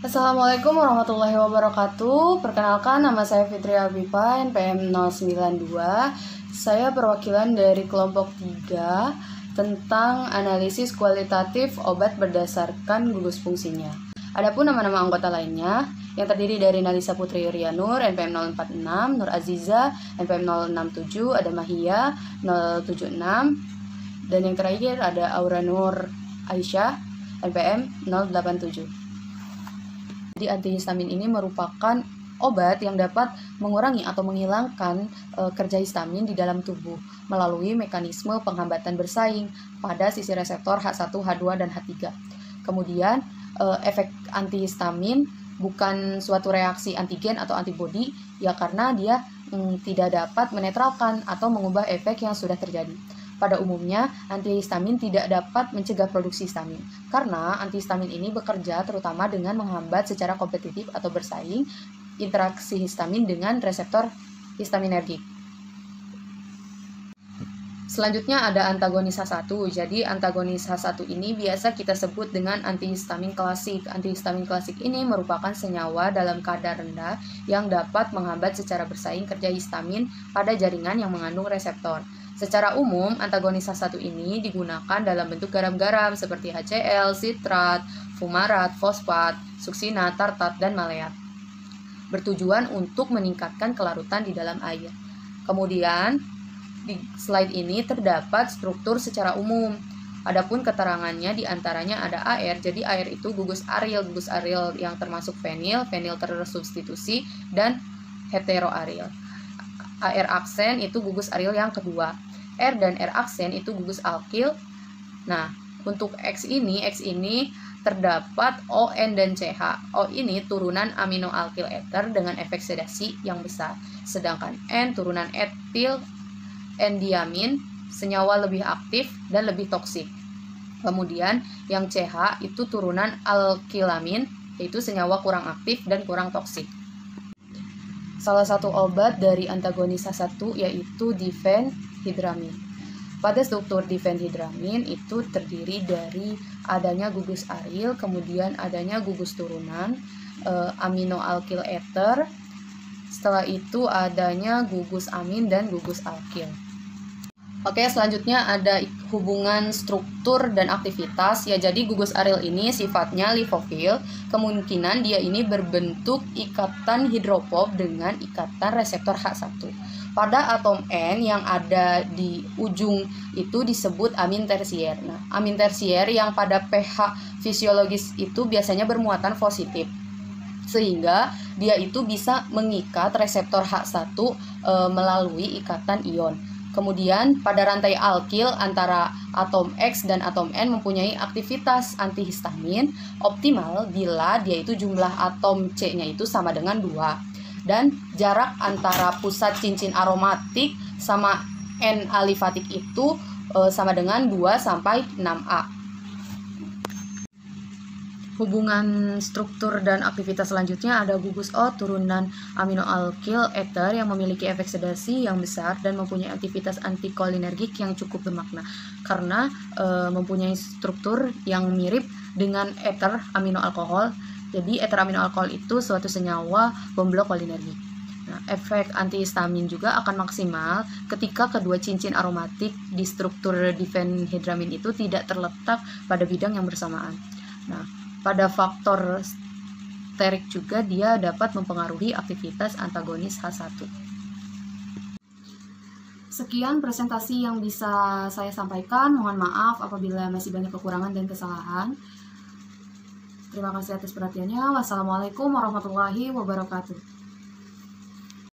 Assalamualaikum warahmatullahi wabarakatuh. Perkenalkan, nama saya Fitri Abipa, NPM 092. Saya perwakilan dari kelompok 3 tentang analisis kualitatif obat berdasarkan gugus fungsinya. Adapun nama-nama anggota lainnya yang terdiri dari Nalisa Putri Yurianur, NPM 046, Nur Aziza, NPM 067, ada Mahia, 076, dan yang terakhir ada Aura Nur Aisyah, NPM 087. Jadi antihistamin ini merupakan obat yang dapat mengurangi atau menghilangkan kerja histamin di dalam tubuh melalui mekanisme penghambatan bersaing pada sisi reseptor H1, H2, dan H3. Kemudian efek antihistamin bukan suatu reaksi antigen atau antibodi ya, karena dia tidak dapat menetralkan atau mengubah efek yang sudah terjadi. Pada umumnya, antihistamin tidak dapat mencegah produksi histamin, karena antihistamin ini bekerja terutama dengan menghambat secara kompetitif atau bersaing interaksi histamin dengan reseptor histaminergik. Selanjutnya ada antagonis H1. Jadi antagonis H1 ini biasa kita sebut dengan antihistamin klasik. Antihistamin klasik ini merupakan senyawa dalam kadar rendah yang dapat menghambat secara bersaing kerja histamin pada jaringan yang mengandung reseptor. Secara umum, antagonis H1 ini digunakan dalam bentuk garam-garam seperti HCl, sitrat, fumarat, fosfat, suksinat, tartat, dan maleat, bertujuan untuk meningkatkan kelarutan di dalam air. Kemudian, di slide ini terdapat struktur secara umum. Adapun keterangannya diantaranya ada AR, jadi AR itu gugus aril yang termasuk fenil tersubstitusi, dan heteroaril. AR aksen itu gugus aril yang kedua. R dan R aksen itu gugus alkil. Nah, untuk X ini terdapat O, N, dan CH. O ini turunan amino alkil ether dengan efek sedasi yang besar. Sedangkan N turunan etil endiamin, senyawa lebih aktif dan lebih toksik. Kemudian yang CH itu turunan alkilamin, yaitu senyawa kurang aktif dan kurang toksik. Salah satu obat dari antagonis H1 yaitu difenhidramin. Pada struktur difenhidramin itu terdiri dari adanya gugus aril, kemudian adanya gugus turunan amino alkil ether, setelah itu adanya gugus amin dan gugus alkil. Oke, selanjutnya ada hubungan struktur dan aktivitas. Ya, jadi gugus aril ini sifatnya lipofil. Kemungkinan dia ini berbentuk ikatan hidrofob dengan ikatan reseptor H1. Pada atom N yang ada di ujung itu disebut amin tersier. Nah, amin tersier yang pada pH fisiologis itu biasanya bermuatan positif, sehingga dia itu bisa mengikat reseptor H1 melalui ikatan ion. Kemudian pada rantai alkil antara atom X dan atom N mempunyai aktivitas antihistamin optimal bila dia itu jumlah atom C-nya itu sama dengan 2 dan jarak antara pusat cincin aromatik sama N alifatik itu sama dengan 2 sampai 6A. Hubungan struktur dan aktivitas selanjutnya ada gugus O turunan amino alkil ether yang memiliki efek sedasi yang besar dan mempunyai aktivitas antikolinergik yang cukup bermakna karena mempunyai struktur yang mirip dengan ether amino alkohol. Jadi ether amino alkohol itu suatu senyawa pemblok kolinergik. Nah, efek antihistamin juga akan maksimal ketika kedua cincin aromatik di struktur difenhidramin itu tidak terletak pada bidang yang bersamaan. Nah, pada faktor sterik juga dia dapat mempengaruhi aktivitas antagonis H1. Sekian presentasi yang bisa saya sampaikan. Mohon maaf apabila masih banyak kekurangan dan kesalahan. Terima kasih atas perhatiannya. Wassalamualaikum warahmatullahi wabarakatuh.